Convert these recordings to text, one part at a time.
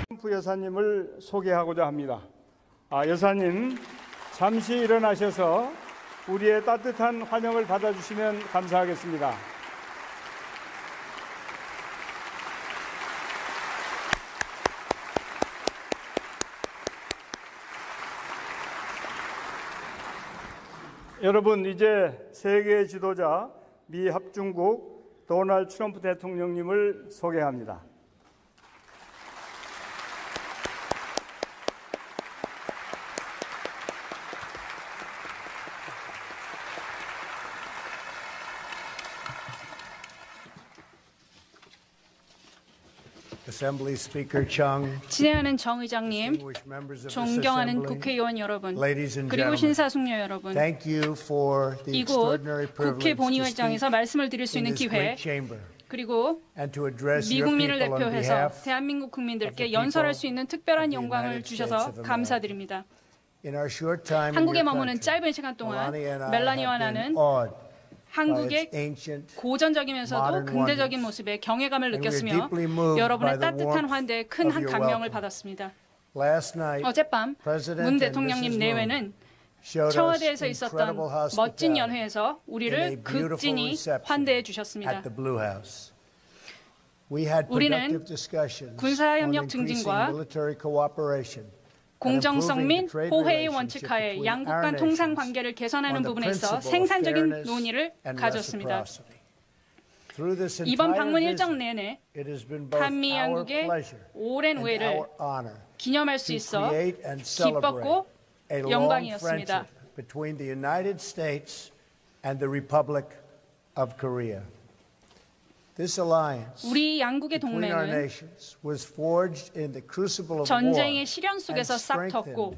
트럼프 여사님을 소개하고자 합니다. 여사님, 잠시 일어나셔서 우리의 따뜻한 환영을 받아주시면 감사하겠습니다. 여러분, 이제 세계 지도자 미 합중국 도널드 트럼프 대통령님을 소개합니다. Assembly Speaker Chung, 진행하는 정 의장님, 존경하는 국회의원 여러분, 그리고 신사숙녀 여러분, 이곳 국회 본의회장에서 말씀을 드릴 수 있는 기회, 그리고 미국민을 대표해서 대한민국 국민들께 연설할 수 있는 특별한 영광을 주셔서 감사드립니다. 한국에 머무는 짧은 시간 동안 멜라니와 나는 한국의 고전적이면서도 근대적인 모습에 경외감을 느꼈으며 여러분의 따뜻한 환대에 큰 감명을 받았습니다. 어젯밤 문 대통령님 내외는 청와대에서 있었던 멋진 연회에서 우리를 극진히 환대해 주셨습니다. 우리는 군사협력 증진과 공정성 및 호혜의 원칙하에 양국 간 통상 관계를 개선하는 부분에 있어 생산적인 논의를 가졌습니다. 이번 방문 일정 내내 한미 양국의 오랜 우애를 기념할 수 있어 기뻤고 영광이었습니다. 우리 양국의 동맹은 전쟁의 시련 속에서 싹 텄고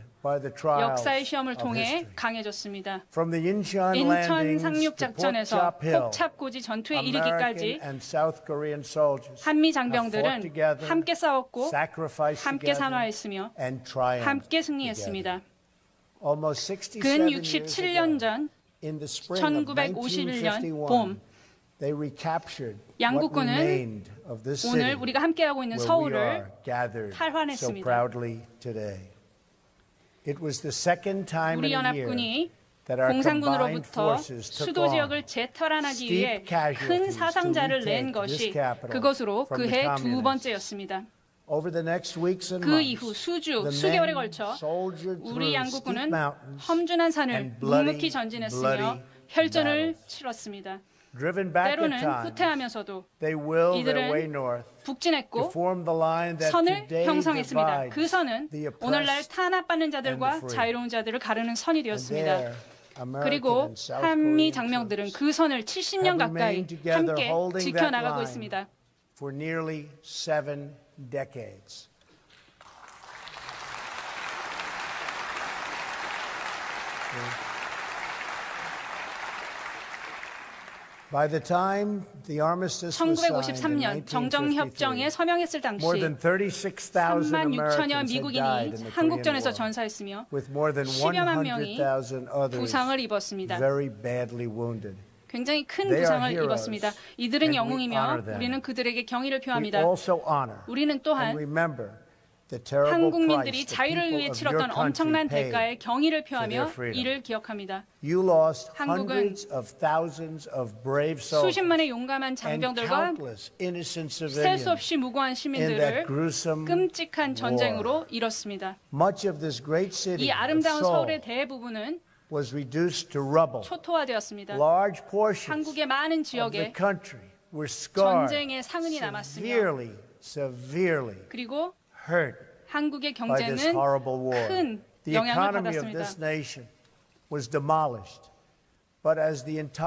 역사의 시험을 통해 강해졌습니다. 인천 상륙 작전에서 폭착고지 전투에 이르기까지 한미 장병들은 함께 싸웠고 함께 산화했으며 함께 승리했습니다. 근 67년 전 1951년 봄 양국군은 오늘 우리가 함께하고 있는 서울을 탈환했습니다. 우리 연합군이 공산군으로부터 수도 지역을 재탈환하기 위해 큰 사상자를 낸 것이 그것으로 그해 두 번째였습니다. 그 이후 수개월에 걸쳐 우리 양국군은 험준한 산을 묵묵히 전진했으며 혈전을 치렀습니다. 때로는 후퇴하면서도 이들은 북진했고 선을 형성했습니다. 그 선은 오늘날 탄압받는 자들과 자유로운 자들을 가르는 선이 되었습니다. 그리고 한미 장병들은 그 선을 70년 가까이 함께 지켜나가고 있습니다. By the time the armistice was signed in 1953년 정정협정에 서명했을 당시 36,000 36,000여 미국인이 한국전에서 전사했으며 10여만 명이 부상을 입었습니다. 굉장히 큰 부상을 입었습니다. 이들은 영웅이며 우리는 그들에게 경의를 표합니다. 우리는 또한 한국민들이 자유를 위해 치렀던 엄청난 대가에 경의를 표하며 이를 기억합니다. 한국은 수십만의 용감한 장병들과 셀 수 없이 무고한 시민들을 끔찍한 전쟁으로 잃었습니다. 이 아름다운 서울의 대부분은 초토화되었습니다. 한국의 많은 지역에 전쟁의 상흔이 남았으며 그리고 한국의 경제는 큰 영향을 받았습니다.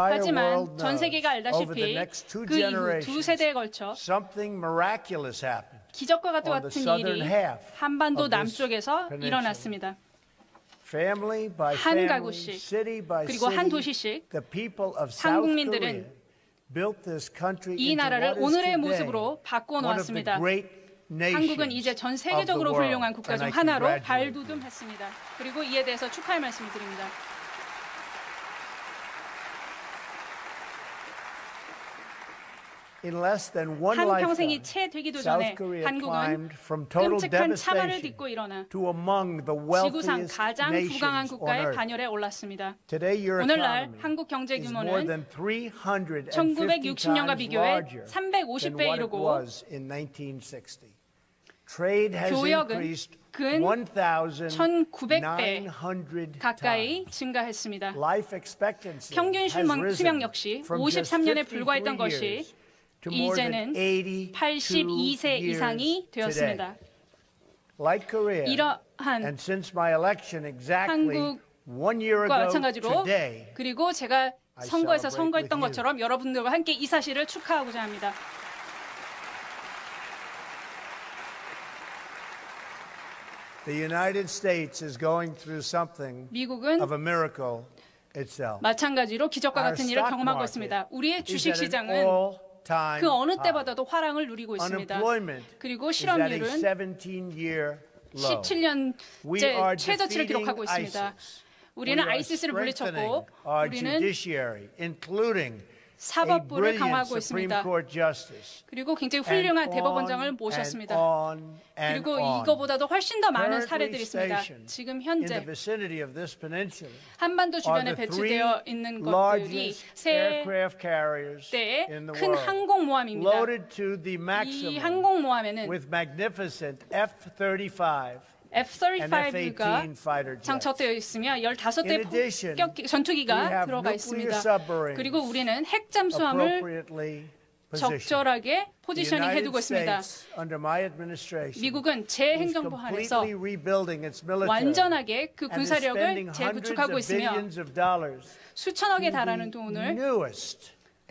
하지만 전 세계가 알다시피 그 이후 두 세대에 걸쳐 기적과 같은 일이 한반도 남쪽에서 일어났습니다. 한 가구씩 그리고 한 도시씩 한국민들은 이 나라를 오늘의 모습으로 바꿔놓았습니다. 한국은 이제 전 세계적으로 훌륭한 국가 중 하나로 발돋움했습니다. 그리고 이에 대해서 축하의 말씀을 드립니다. 한 평생이 채 되기도 전에 한국은 끔찍한 참화를 딛고 일어나 지구상 가장 부강한 국가의 반열에 올랐습니다. 오늘날 한국 경제 규모는 1960년과 비교해 350배 이르고 교역은 근 1900배 가까이 증가했습니다. 평균 수명 역시 53년에 불과했던 것이 이제는 82세 이상이 되었습니다. 이러한 한국과 마찬가지로 그리고 제가 선거에서 선거했던 것처럼 여러분들과 함께 이 사실을 축하하고자 합니다. 미국은 마찬가지로 기적과 같은 일을 경험하고 있습니다. 우리의 주식시장은 그 어느 때보다도 화랑을 누리고 있습니다. 그리고 실업률은 17년째 최저치를 기록하고 있습니다. 우리는 ISIS를 물리쳤고 우리는 사법부를 강화하고 있습니다. 그리고 굉장히 훌륭한 대법원장을 모셨습니다. 그리고 이거보다도 훨씬 더 많은 사례들이 있습니다. 지금 현재 한반도 주변에 배치되어 있는 것들이 새 때의 큰 항공모함입니다. 이 항공모함에는 F-35가 장착되어 있으며 15대 폭격 전투기가 들어가 있습니다. 그리고 우리는 핵 잠수함을 적절하게 포지셔닝 해두고 있습니다. 미국은 제 행정부 안에서 완전하게 그 군사력을 재구축하고 있으며 수천억에 달하는 돈을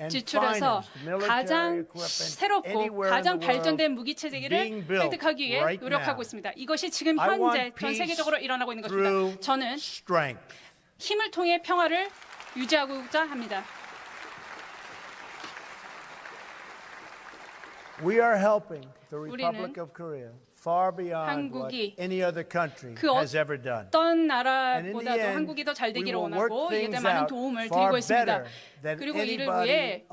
지출해서 가장 새롭고 가장 발전된 무기체계를 획득하기 위해 노력하고 있습니다. 이것이 지금 현재 전 세계적으로 일어나고 있는 것입니다. 저는 힘을 통해 평화를 유지하고자 합니다. 우리는 한국이 그 어떤 나라보다도 한국이 더 잘 되기를 원하고 이에 대해 많은 도움을 드리고 있습니다. 그리고 이를 위해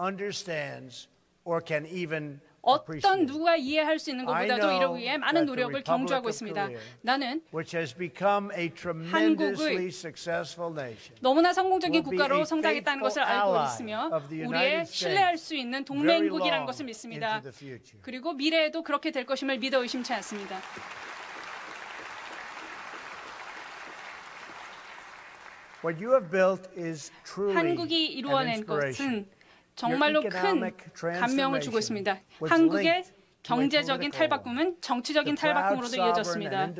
어떤 누가 이해할 수 있는 것보다도 이를 위해 많은 노력을 경주하고 있습니다. 나는 한국의 너무나 성공적인 국가로 성장했다는 것을 알고 있으며 우리의 신뢰할 수 있는 동맹국이라는 것을 믿습니다. 그리고 미래에도 그렇게 될 것임을 믿어 의심치 않습니다. 한국이 이루어낸 것은 정말로 큰 감명을 주고 있습니다. 한국의 경제적인 탈바꿈은 정치적인 탈바꿈으로도 이어졌습니다.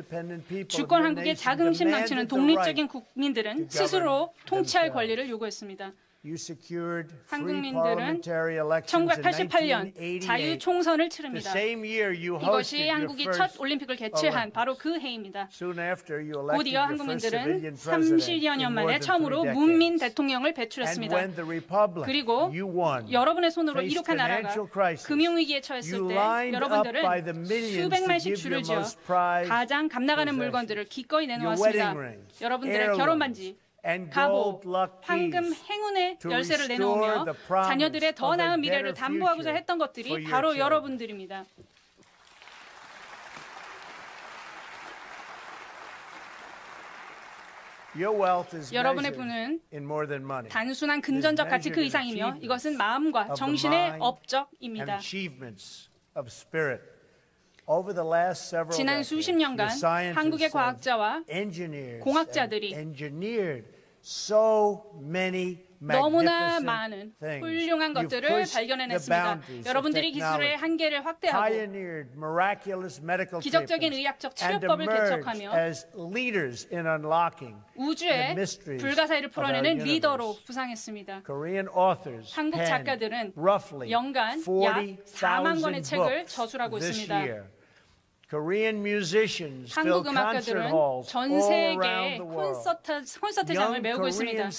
주권 한국의 자긍심 넘치는 독립적인 국민들은 스스로 통치할 권리를 요구했습니다. 한국민들은 1988년 자유총선을 치릅니다. 이것이 한국이 첫 올림픽을 개최한 바로 그 해입니다. 곧이어 한국민들은 30여 년 만에 처음으로 문민 대통령을 배출했습니다. 그리고 여러분의 손으로 이룩한 나라가 금융위기에 처했을 때 여러분들은 수백만씩 줄을 지어 가장 값나가는 물건들을 기꺼이 내놓았습니다. 여러분들의 결혼반지, 가보, 황금 행운의 열쇠를 내놓으며 자녀들의 더 나은 미래를 담보하고자 했던 것들이 바로 여러분들입니다. 여러분의 부는 단순한 금전적 가치 그 이상이며 이것은 마음과 정신의 업적입니다. 지난 수십 년간 한국의 과학자와 공학자들이 너무나 많은 훌륭한 것들을 발견해냈습니다. 여러분들이 기술의 한계를 확대하고 기적적인 의학적 치료법을 개척하며 우주의 불가사의를 풀어내는 리더로 부상했습니다. 한국 작가들은 연간 약 4만 권의 책을 저술하고 있습니다. 한국 음악가들은 전 세계에 콘서트장을 메우고 있습니다.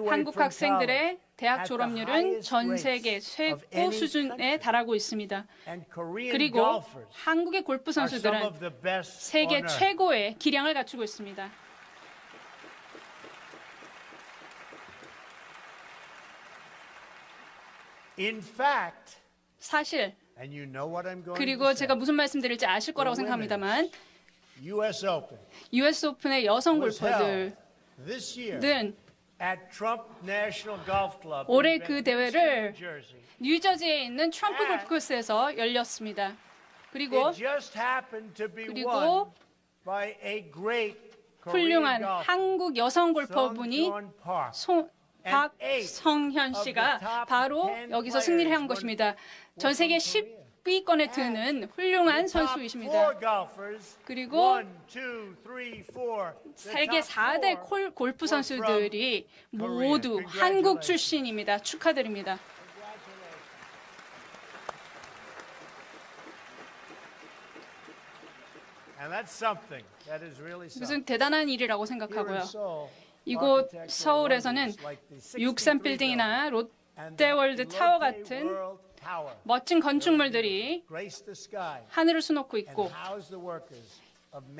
한국 학생들의 대학 졸업률은 전 세계 최고 수준에 달하고 있습니다. 그리고 한국의 골프 선수들은 세계 최고의 기량을 갖추고 있습니다. 사실 And you know what I'm going 그리고 to 제가 say. 무슨 말씀드릴지 아실 거라고 생각합니다만 US Open US 오픈의 여성 was 골퍼들은 held this year at Trump National Golf Club 올해 in 그 Benton City, 대회를 New Jersey. 뉴저지에 있는 트럼프 골프 코스에서 열렸습니다. 그리고 It just happened to be 그리고 won by a great Korean 훌륭한 golfer, 한국 여성 골퍼분이 Sungkyun Park. 박성현 씨가 바로 여기서 승리를 한 것입니다. 전 세계 10위권에 드는 훌륭한 선수이십니다. 그리고 세계 4대 골프 선수들이 모두 한국 출신입니다. 축하드립니다. 무슨 대단한 일이라고 생각하고요. 이곳 서울에서는 63빌딩이나 롯데월드 타워 같은 멋진 건축물들이 하늘을 수놓고 있고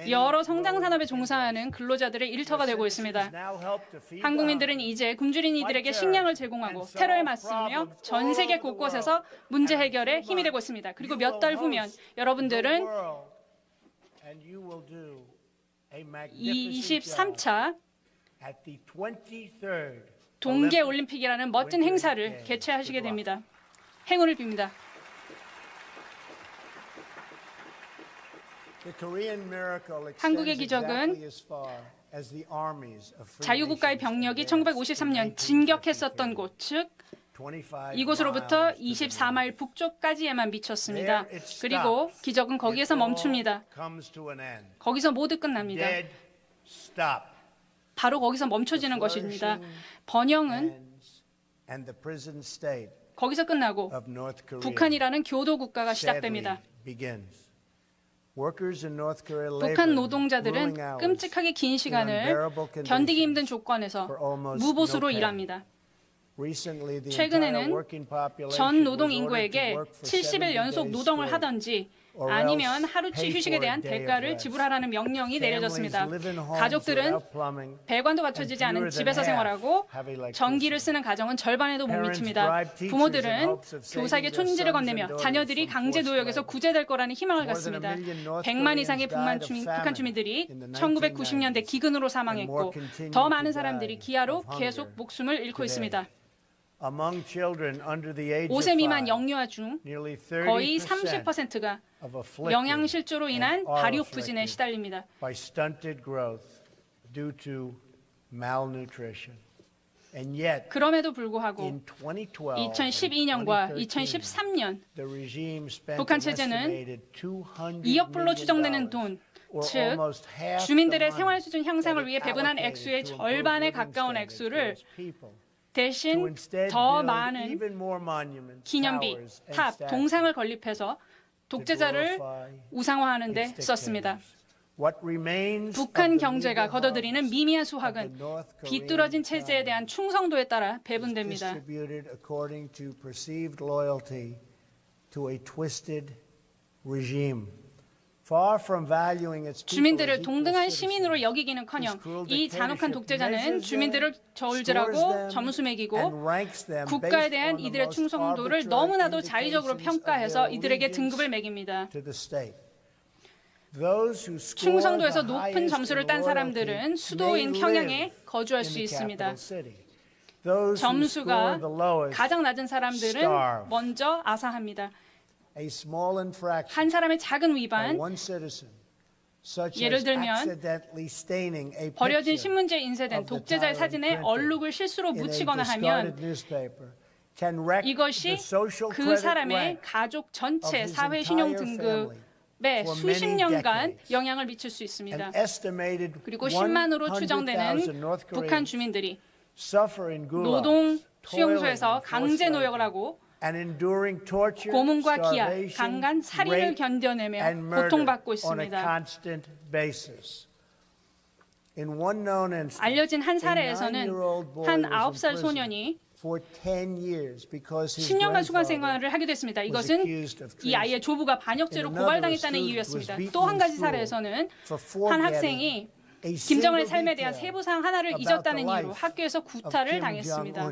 여러 성장 산업에 종사하는 근로자들의 일터가 되고 있습니다. 한국민들은 이제 굶주린 이들에게 식량을 제공하고 테러에 맞서며 전 세계 곳곳에서 문제 해결에 힘이 되고 있습니다. 그리고 몇 달 후면 여러분들은 23차 동계올림픽이라는 멋진 행사를 개최하시게 됩니다. 행운을 빕니다. 한국의 기적은 자유국가의 병력이 1953년 진격했었던 곳, 즉 이곳으로부터 24마일 북쪽까지에만 미쳤습니다. 그리고 기적은 거기에서 멈춥니다. 거기서 모두 끝납니다. 바로 거기서 멈춰지는 것입니다. 번영은 거기서 끝나고 북한이라는 교도 국가가 시작됩니다. 북한 노동자들은 끔찍하게 긴 시간을 견디기 힘든 조건에서 무보수로 일합니다. 최근에는 전 노동 인구에게 70일 연속 노동을 하든지 아니면 하루치 휴식에 대한 대가를 지불하라는 명령이 내려졌습니다. 가족들은 배관도 갖춰지지 않은 집에서 생활하고 전기를 쓰는 가정은 절반에도 못 미칩니다. 부모들은 교사에게 촌지를 건네며 자녀들이 강제 노역에서 구제될 거라는 희망을 갖습니다. 100만 이상의 북한 주민들이 1990년대 기근으로 사망했고 더 많은 사람들이 기아로 계속 목숨을 잃고 있습니다. 5세 미만 영유아 중 거의 30%가 영양실조로 인한 발육 부진에 시달립니다. 그럼에도 불구하고 2012년과 2013년 북한 체제는 2억 불로 추정되는 돈, 즉 주민들의 생활 수준 향상을 위해 배분한 액수의 절반에 가까운 액수를 대신 더 많은 기념비, 탑, 동상을 건립해서 독재자를 우상화하는 데 썼습니다. 북한 경제가 거둬들이는 미미한 수확은 비뚤어진 체제에 대한 충성도에 따라 배분됩니다. 주민들을 동등한 시민으로 여기기는커녕 이 잔혹한 독재자는 주민들을 저울질하고 점수 매기고 국가에 대한 이들의 충성도를 너무나도 자의적으로 평가해서 이들에게 등급을 매깁니다. 충성도에서 높은 점수를 딴 사람들은 수도인 평양에 거주할 수 있습니다. 점수가 가장 낮은 사람들은 먼저 아사합니다. 한 사람의 작은 위반, 예를 들면 버려진 신문지에 인쇄된 독재자의 사진에 얼룩을 실수로 묻히거나 하면 이것이 그 사람의 가족 전체 사회 신용 등급에 수십 년간 영향을 미칠 수 있습니다. 그리고 10만으로 추정되는 북한 주민들이 노동 수용소에서 강제 노역을 하고 고문과 기아, 강간, 살인을 견뎌내며 고통받고 있습니다. 알려진 한 사례에서는 한 9살 소년이 10년간 수감 생활을 하게 됐습니다. 이것은 이 아이의 조부가 반역죄로 고발당했다는 이유였습니다. 또 한 가지 사례에서는 한 학생이 김정은의 삶에 대한 세부사항 하나를 잊었다는 이유로 학교에서 구타를 당했습니다.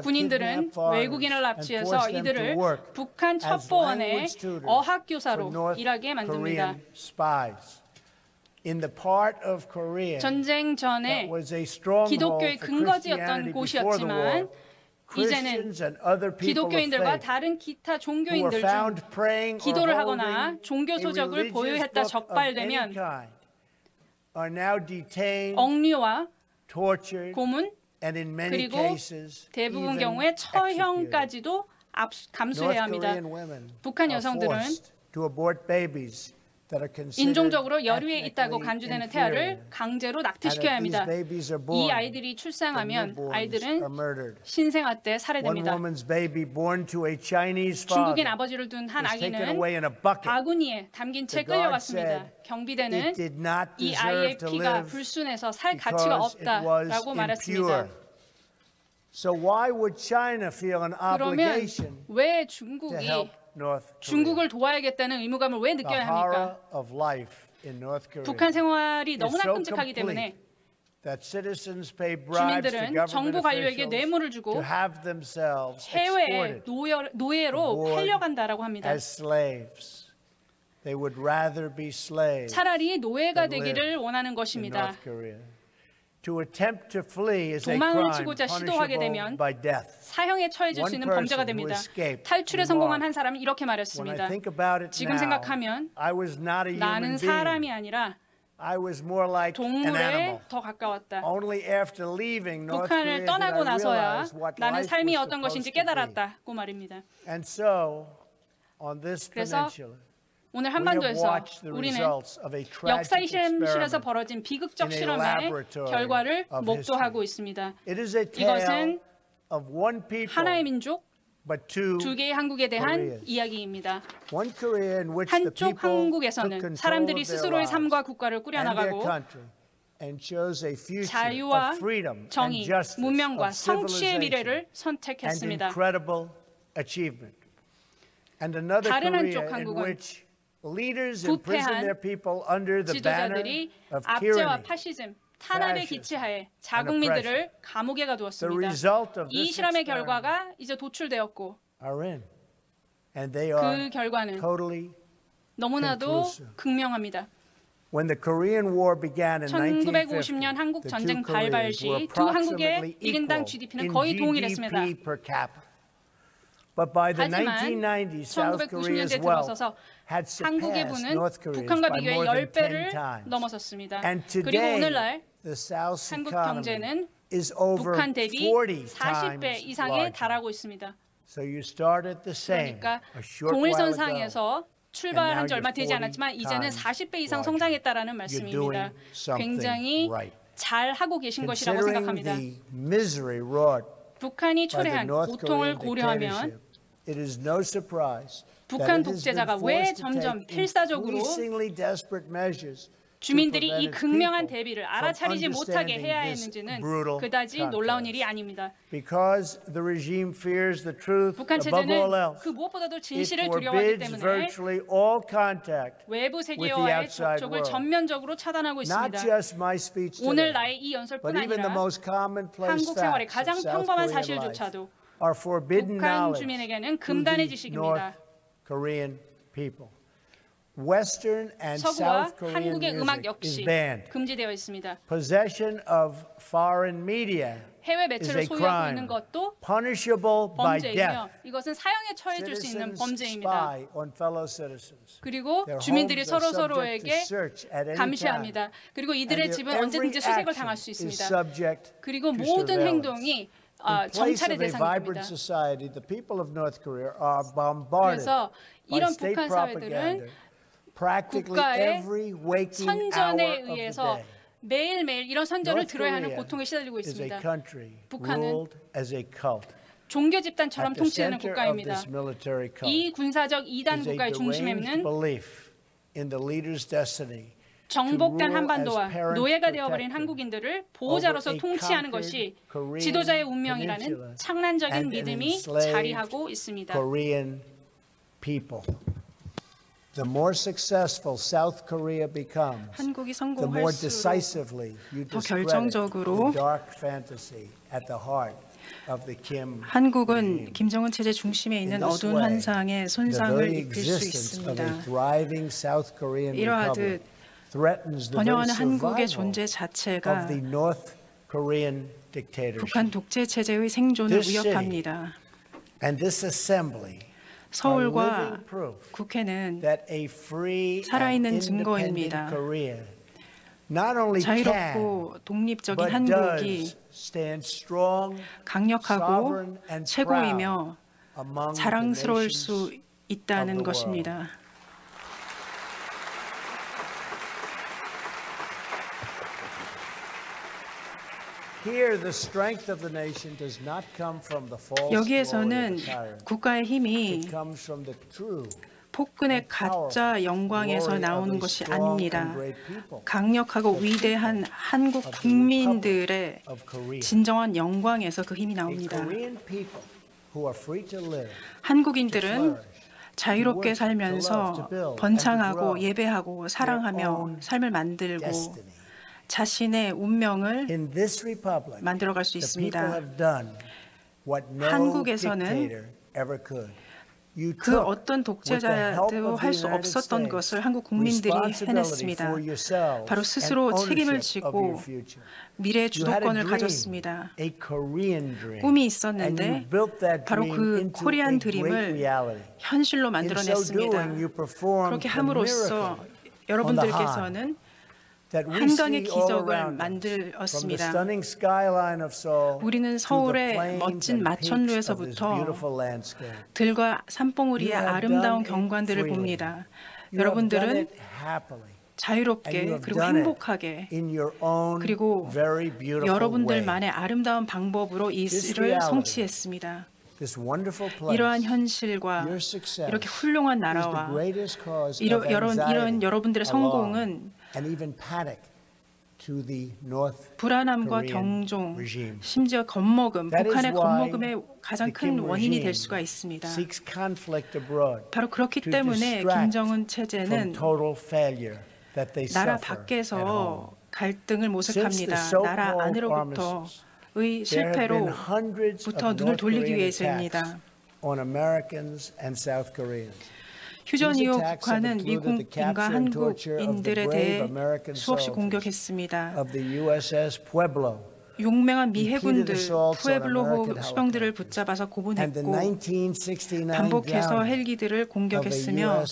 군인들은 외국인을 납치해서 이들을 북한 첩보원의 어학교사로 일하게 만듭니다. 전쟁 전에 기독교의 근거지였던 곳이었지만 이제는 기독교인들과 다른 기타 종교인들 중 기도를 하거나 종교 소적을 보유했다 적발되면 억류와 고문 그리고 대부분 경우에 처형까지도 감수해야 합니다. 북한 여성들은 인종적으로 여류에 있다고 간주되는 태아를 강제로 낙태시켜야 합니다. 이 아이들이 출생하면 아이들은 신생아 때 살해됩니다. 중국인 아버지를 둔 한 아기는 바구니에 담긴 채 끌려갔습니다. 경비대는 이 아이의 피가 불순해서 살 가치가 없다라고 말했습니다. 그러면 왜 중국을 도와야겠다는 의무감을 왜 느껴야 합니까? 북한 생활이 너무나 끔찍하기 때문에 주민들은 정부 관료에게 뇌물을 주고 해외에 노예로 팔려간다라고 합니다. 차라리 노예가 되기를 원하는 것입니다. 도망을 치고자 시도하게 되면 사형에 처해질 수 있는 범죄가 됩니다. 탈출에 성공한 한 사람은 이렇게 말했습니다. 지금 생각하면 나는 사람이 아니라 동물에 더 가까웠다. 북한을 떠나고 나서야 나는 삶이 어떤 것인지 깨달았다고 말입니다. 그래서 오늘 한반도에서 우리는 역사의 실험실에서 벌어진 비극적 실험의 결과를 목도하고 있습니다. 이것은 하나의 민족, 두 개의 한국에 대한 이야기입니다. 한쪽 한국에서는 사람들이 스스로의 삶과 국가를 꾸려나가고 자유와 정의, 문명과 성취의 미래를 선택했습니다. 다른 한쪽 한국은 부패한 지도자들이 압제와 파시즘, 탄압의 기치하에 자국민들을 감옥에 가두었습니다. 이 실험의 결과가 이제 도출되었고 그 결과는 너무나도 극명합니다. 1950년 한국 전쟁 발발 시 두 한국의 1인당 GDP는 거의 동일했습니다. 하지만 1990년대 들어서서 한국의 부는 북한과 비교해 10배를 넘어섰습니다. 그리고 오늘날 한국 경제는 북한 대비 40배 이상에 달하고 있습니다. 그러니까 동일선상에서 출발한 지 얼마 되지 않았지만 이제는 40배 이상 성장했다라는 말씀입니다. 굉장히 잘하고 계신 것이라고 생각합니다. 북한이 초래한 고통을 고려하면 북한 독재자가 왜 점점 필사적으로 주민들이 이 극명한 대비를 알아차리지 못하게 해야 했는지는 그다지 놀라운 일이 아닙니다. 북한 체제는 그 무엇보다도 진실을 두려워하기 때문에 외부 세계와의 접촉을 전면적으로 차단하고 있습니다. 오늘 나의 이 연설뿐 아니라 한국 생활의 가장 평범한 사실조차도 북한 주민에게는 금단의 지식입니다. 서구와 한국의 음악 역시 금지되어 있습니다. 해외 매체를 소유하고 있는 것도 범죄이며 이것은 사형에 처해질 수 있는 범죄입니다. 그리고 주민들이 서로에게 감시합니다. 그리고 이들의 집은 언제든지 수색을 당할 수 있습니다. 그리고 모든 행동이 정찰의 대상입니다. 그래서 이런 북한 사회들은 국가의 선전에 의해서 매일매일 이런 선전을 들어야 하는 고통에 시달리고 있습니다. 북한은 종교 집단처럼 통치되는 국가입니다. 이 군사적 이단 국가의 중심에는 정복된 한반도와 노예가 되어버린 한국인들을 보호자로서 통치하는 것이 지도자의 운명이라는 창란적인 믿음이 자리하고 있습니다. The more successful South Korea becomes, 한국이 the more 성공할수록 decisively you 더 discredit 결정적으로 the dark fantasy at the heart 한국은 김정은 체제 중심에 있는 어두운 환상에 손상을 입힐 수 있습니다. 이러하듯 번영하는 한국의 존재 자체가 북한 독재 체제의 생존을 위협합니다. 서울과 국회는 살아있는 증거입니다. 자유롭고 독립적인 한국이 강력하고 최고이며 자랑스러울 수 있다는 것입니다. 여기에서는 국가의 힘이 폭군의 가짜 영광에서 나오는 것이 아닙니다. 강력하고 위대한 한국 국민들의 진정한 영광에서 그 힘이 나옵니다. 한국인들은 자유롭게 살면서 번창하고 예배하고 사랑하며 삶을 만들고 자신의 운명을 만들어갈 수 있습니다. 한국에서는 그 어떤 독재자도 할 수 없었던 것을 한국 국민들이 해냈습니다. 바로 스스로 책임을 지고 미래의 주도권을 가졌습니다. 꿈이 있었는데 바로 그 코리안 드림을 현실로 만들어냈습니다. 그렇게 함으로써 여러분들께서는 한강의 기적을 만들었습니다. 우리는 서울의 멋진 마천루에서부터 들과 산봉우리의 아름다운 경관들을 봅니다. 여러분들은 자유롭게 그리고 행복하게 그리고 여러분들만의 아름다운 방법으로 이 일을 성취했습니다. 이러한 현실과 이렇게 훌륭한 나라와 이런 여러분들의 성공은 불안함과 경종, 심지어 겁먹음, 북한의 겁먹음의 가장 큰 원인이 될 수가 있습니다. 바로 그렇기 때문에 김정은 체제는 나라 밖에서 갈등을 모색합니다. 나라 안으로부터의 실패로부터 눈을 돌리기 위해서입니다. 휴전 이후 북한은 미국인과 한국인들에 대해 수없이 공격했습니다. 용맹한 미 해군들 푸에블로 수병들을 붙잡아서 고문했고 반복해서 헬기들을 공격했으며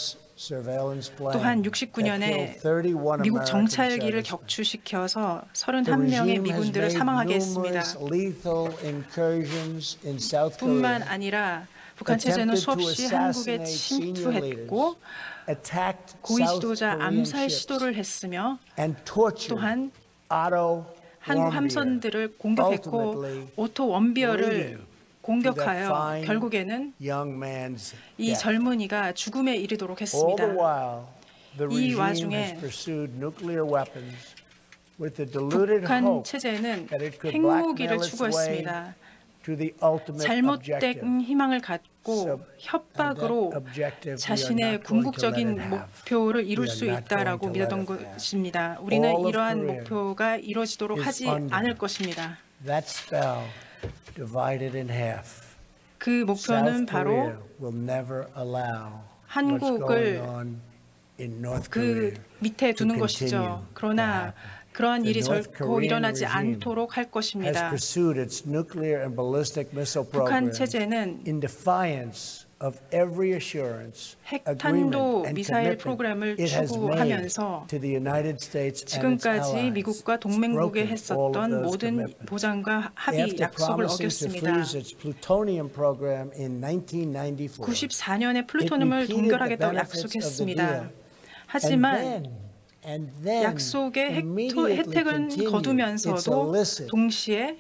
또한 69년에 미국 정찰기를 격추시켜서 31명의 미군들을 사망하게 했습니다. 뿐만 아니라 북한 체제는 수없이 한국에 침투했고 고위 지도자 암살 시도를 했으며 또한 한국 함선들을 공격했고 오토 원비어를 공격하여 결국에는 이 젊은이가 죽음에 이르도록 했습니다. 이 와중에 북한 체제는 핵무기를 추구했습니다. 잘못된 희망을 갖고 협박으로 자신의 궁극적인 목표를 이룰 수 있다라고 믿었던 것입니다. 우리는 이러한 목표가 이루어지도록 하지 않을 것입니다. 그 목표는 바로 한국을 그 밑에 두는 것이죠. 그러나 그러한 일이 결코 일어나지 않도록 할 것입니다. 북한 체제는 핵탄도 미사일 프로그램을 추구하면서 지금까지 미국과 동맹국에 했었던 모든 보장과 합의, 약속을 어겼습니다. 94년에 플루토늄을 동결하겠다고 약속했습니다. 하지만 약속의 혜택은 거두면서도 동시에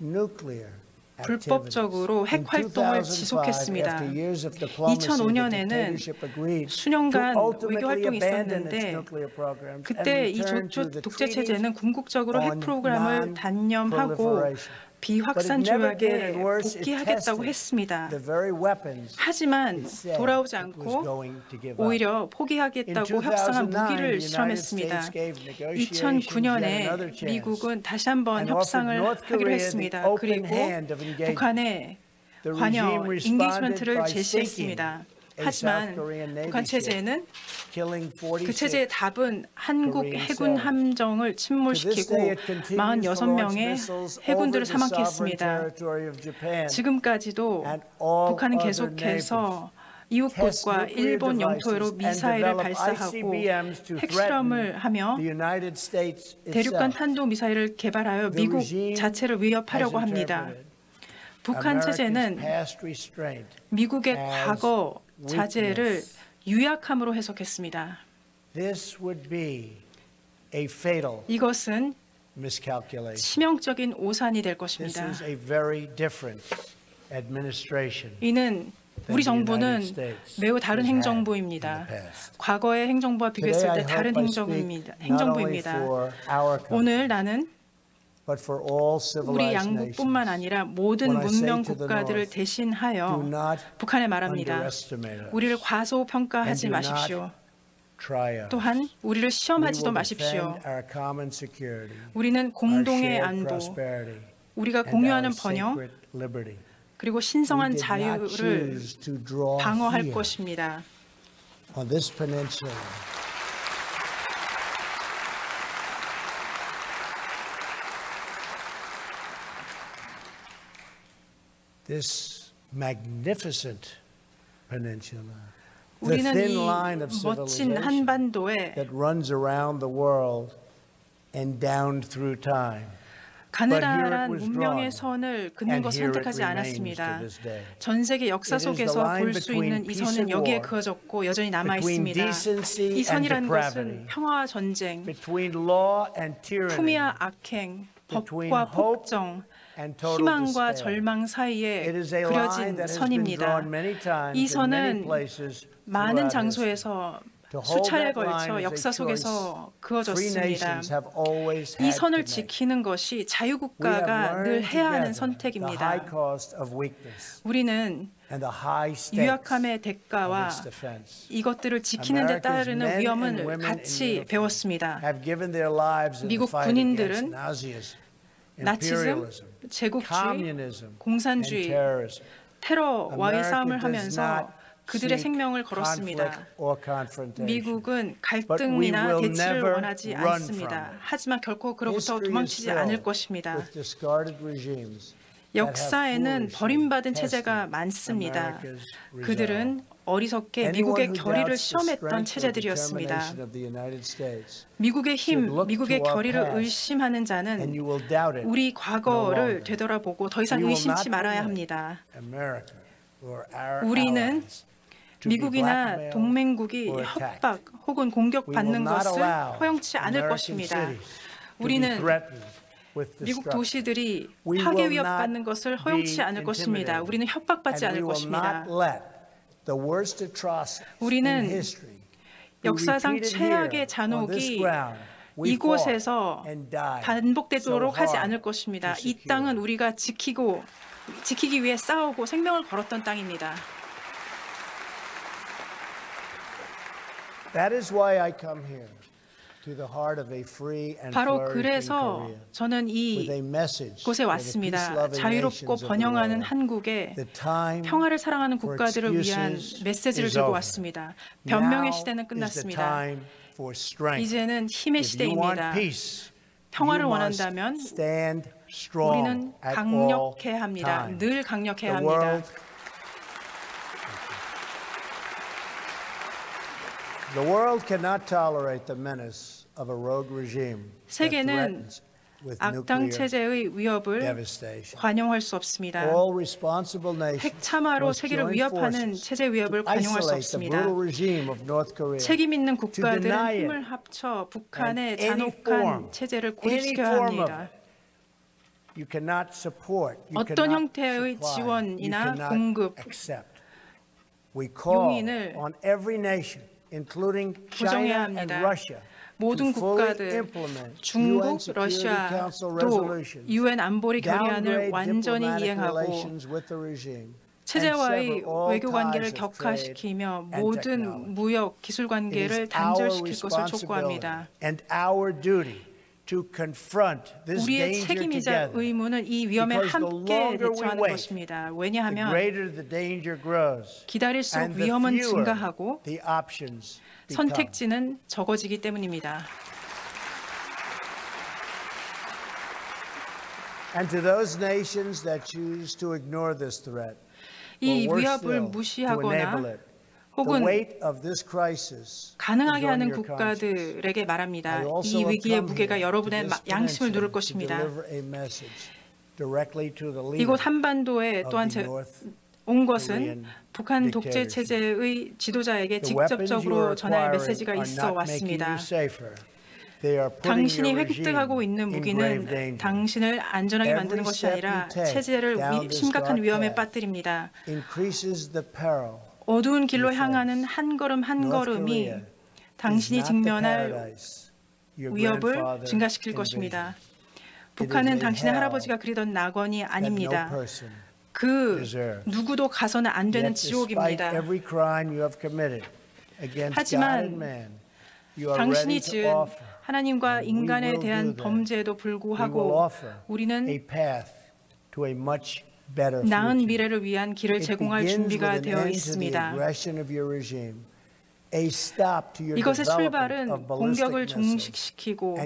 불법적으로 핵 활동을 지속했습니다. 2005년에는 수년간 외교 활동이 있었는데 그때 이 독재 체제는 궁극적으로 핵 프로그램을 단념하고 비확산 조약에 복귀하겠다고 했습니다. 하지만 돌아오지 않고 오히려 포기하겠다고 협상한 무기를 실험했습니다. 2009년에 미국은 다시 한번 협상을 하기로 했습니다. 그리고 북한에 관여, 인게이지먼트를 제시했습니다. 하지만 북한 체제는 그 체제의 답은 한국 해군 함정을 침몰시키고 46명의 해군들을 사망케 했습니다. 지금까지도 북한은 계속해서 이웃국과 일본 영토로 미사일을 발사하고 핵실험을 하며 대륙간 탄도미사일을 개발하여 미국 자체를 위협하려고 합니다. 북한 체제는 미국의 과거 자제를 유약함으로 해석했습니다. 이것은 치명적인 오산이 될 것입니다. 이는 우리 정부는 매우 다른 행정부입니다. 과거의 행정부와 비교했을 때 다른 행정부입니다. 오늘 나는 우리 양국뿐만 아니라 모든 문명 국가들을 대신하여 북한에 말합니다. 우리를 과소평가하지 마십시오. 또한 우리를 시험하지도 마십시오. 우리는 공동의 안보, 우리가 공유하는 번영, 그리고 신성한 자유를 방어할 것입니다. This magnificent peninsula, 우리는 이 멋진 한반도에 that runs around the world and down through time. 가느다란 문명의 선을 긋는 것을 선택하지 않았습니다. 전 세계 역사 속에서 볼 수 있는 이 선은 여기에 그어졌고 여전히 남아 있습니다. 이 선이라는 것은 평화와 전쟁, 품위와 악행, 법과 폭정, 희망과 절망 사이에 그려진 선입니다. 이 선은 많은 장소에서 수차례에 걸쳐 역사 속에서 그어졌습니다. 이 선을 지키는 것이 자유국가가 늘 해야 하는 선택입니다. 우리는 유약함의 대가와 이것들을 지키는 데 따르는 위험을 같이 배웠습니다. 미국 군인들은 나치즘, 제국주의, 공산주의, 테러와의 싸움을 하면서 그들의 생명을 걸었습니다. 미국은 갈등이나 대치를 원하지 않습니다. 하지만 결코 그로부터 도망치지 않을 것입니다. 역사에는 버림받은 체제가 많습니다. 그들은 어리석게 미국의 결의를 시험했던 체제들이었습니다. 미국의 힘, 미국의 결의를 의심하는 자는 우리 과거를 되돌아보고 더 이상 의심치 말아야 합니다. 우리는 미국이나 동맹국이 협박 혹은 공격받는 것을 허용치 않을 것입니다. 우리는 미국 도시들이 파괴 위협받는 것을 허용치 않을 것입니다. 우리는 협박받지 않을 것입니다. 우리는 역사상 최악의 잔혹이 이곳에서 반복되도록 하지 않을 것입니다. 이 땅은 우리가 지키기 위해 싸우고 생명을 걸었던 땅입니다. 바로 그래서 저는 이곳에 왔습니다. 자유롭고 번영하는 한국에 평화를 사랑하는 국가들을 위한 메시지를 들고 왔습니다. 변명의 시대는 끝났습니다. 이제는 힘의 시대입니다. 평화를 원한다면 우리는 강력해야 합니다. 늘 강력해야 합니다. The world cannot tolerate the menace of a rogue regime that 세계는 threatens with 악당 nuclear 체제의 위협을 devastation. 관용할 수 없습니다. All responsible nations 핵참화로 must 세계를 join 위협하는 forces 체제 위협을 to 관용할 수 isolate the 없습니다. brutal regime of North Korea. 책임 있는 국가들은 deny it 힘을 합쳐 북한의 and any 잔혹한 form, 체제를 any 고립시켜야 form of 합니다. You cannot support, you 어떤 cannot 형태의 supply, 지원이나 you cannot 공급, accept. We call 용인을 on every nation, including 부정해야 China and 합니다. Russia, 모든 국가들, 중국, 러시아도 UN 안보리 결의안을 완전히 이행하고 체제와의 외교 관계를 격화시키며 모든 무역, 기술 관계를 단절시킬 것을 촉구합니다. 우리의 책임이자 의무는 이 위험에 함께 대처하는 것입니다. 왜냐하면 기다릴수록 위험은 증가하고 선택지는 적어지기 때문입니다. 이 위협을 무시하거나 혹은 가능하게 하는 국가들에게 말합니다. 이 위기의 무게가 여러분의 양심을 누를 것입니다. 이곳 한반도에 또한 온 것은 북한 독재 체제의 지도자에게 직접적으로 전할 메시지가 있어 왔습니다. 당신이 획득하고 있는 무기는 당신을 안전하게 만드는 것이 아니라 체제를 심각한 위험에 빠뜨립니다. 어두운 길로 향하는 한 걸음 한 걸음이 당신이 직면할 위협을 증가시킬 것입니다. 북한은 당신의 할아버지가 그리던 낙원이 아닙니다. 그 누구도 가서는 안 되는 지옥입니다. 하지만 당신이 지은 하나님과 인간에 대한 범죄에도 불구하고 우리는 나은 미래를 위한 길을 제공할 준비가 되어 있습니다. 이것의 출발은 공격을 종식시키고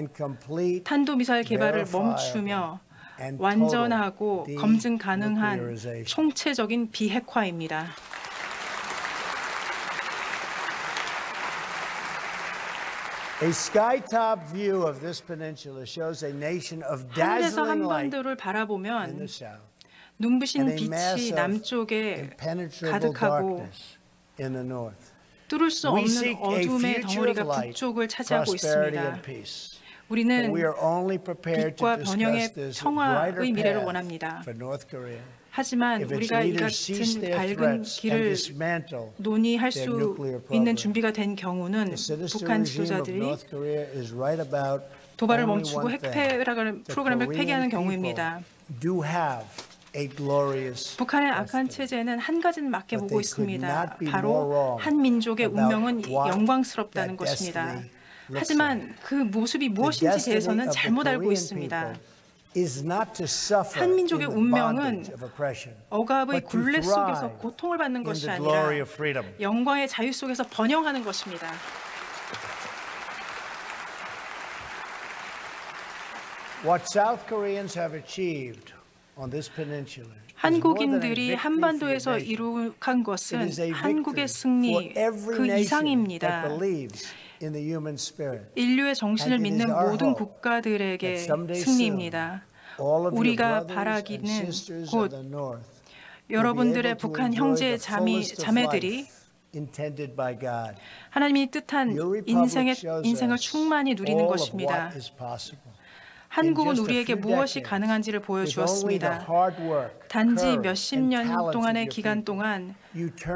탄도미사일 개발을 멈추며 완전하고 검증 가능한 총체적인 비핵화입니다. 하늘에서 한반도를 바라보면 눈부신 빛이 남쪽에 가득하고 뚫을 수 없는 어둠의 덩어리가 북쪽을 차지하고 있습니다. 우리는 빛과 번영의 평화의 미래를 원합니다. 하지만 우리가 이 같은 밝은 길을 논의할 수 있는 준비가 된 경우는 북한 지도자들이 도발을 멈추고 핵 프로그램을 폐기하는 경우입니다. 북한의 악한 체제는 한 가지는 맞게 보고 있습니다. 바로 한 민족의 운명은 영광스럽다는 것입니다. 하지만 그 모습이 무엇인지 대해서는 잘못 알고 있습니다. 한 민족의 운명은 억압의 굴레 속에서 고통을 받는 것이 아니라 영광의 자유 속에서 번영하는 것입니다. 한국인들이 한반도에서 이룩한 것은 한국의 승리 그 이상입니다. 인류의 정신을 믿는 모든 국가들에게 승리입니다. 우리가 바라기는 곧 여러분들의 북한 형제 자매들이 하나님이 뜻한 인생을 충만히 누리는 것입니다. 한국은 우리에게 무엇이 가능한지를 보여주었습니다. 단지 몇십 년 동안의 기간 동안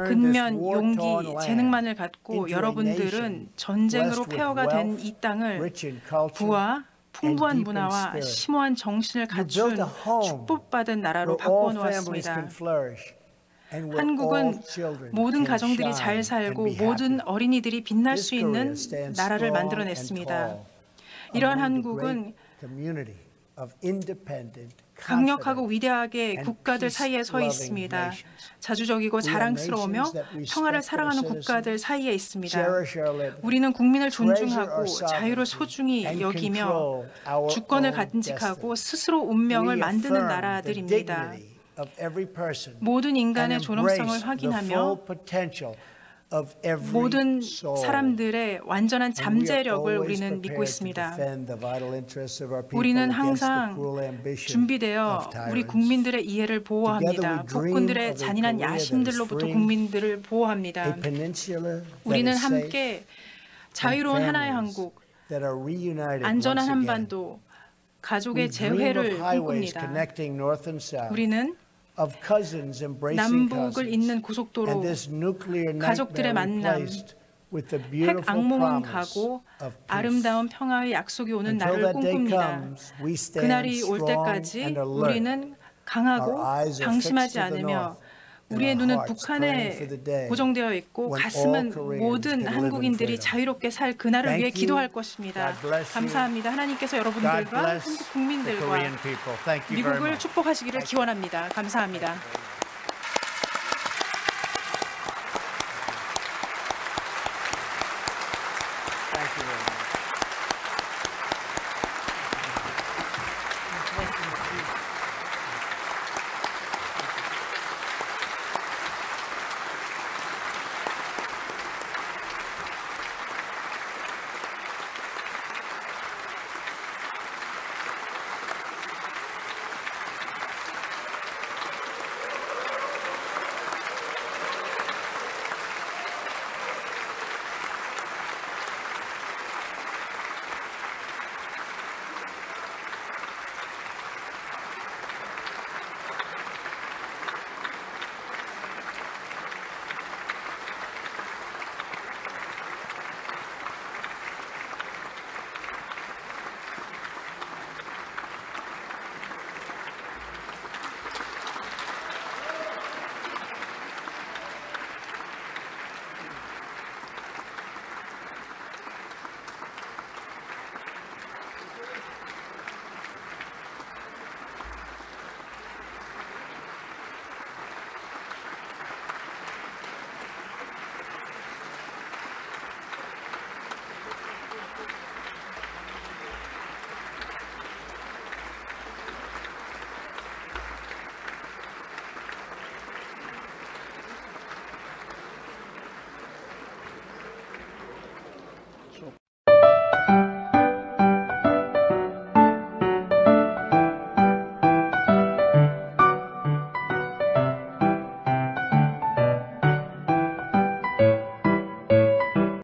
근면, 용기, 재능만을 갖고 여러분들은 전쟁으로 폐허가 된 이 땅을 부와 풍부한 문화와 심오한 정신을 갖춘 축복받은 나라로 바꿔 놓았습니다. 한국은 모든 가정들이 잘 살고 모든 어린이들이 빛날 수 있는 나라를 만들어냈습니다. 이러한 한국은 강력하고 위대하게 국가들 사이에 서 있습니다. 자주적이고 자랑스러우며 평화를 사랑하는 국가들 사이에 있습니다. 우리는 국민을 존중하고 자유를 소중히 여기며 주권을 간직하고 스스로 운명을 만드는 나라들입니다. 모든 인간의 존엄성을 확인하며 모든 사람들의 완전한 잠재력을 우리는 믿고 있습니다. 우리는 항상 준비되어 우리 국민들의 이해를 보호합니다. 폭군들의 잔인한 야심들로부터 국민들을 보호합니다. 우리는 함께 자유로운 하나의 한국, 안전한 한반도, 가족의 재회를 꿈꿉니다. 우리는 남북을 잇는 고속도로, 가족들의 만남, with the 핵 beautiful 악몽은 promise 가고 of peace. 아름다운 평화의 약속이 오는 Until 날을 that day 꿈꿉니다. comes, we stand 그날이 올 strong 때까지 and alert. 우리는 강하고 Our eyes are 방심하지 fixed to the 않으며 north, and 우리의 our 눈은 hearts praying for the 북한에 day 고정되어 있고 when 가슴은 all Koreans 모든 can live in 한국인들이 freedom. 자유롭게 살 그날을 Thank 위해 you. 기도할 것입니다. God bless you. 감사합니다. 하나님께서 God 여러분들과 bless 한국 the 국민들과 Korean people. Thank you very 미국을 much. 축복하시기를 기원합니다. 감사합니다. Thank you very much.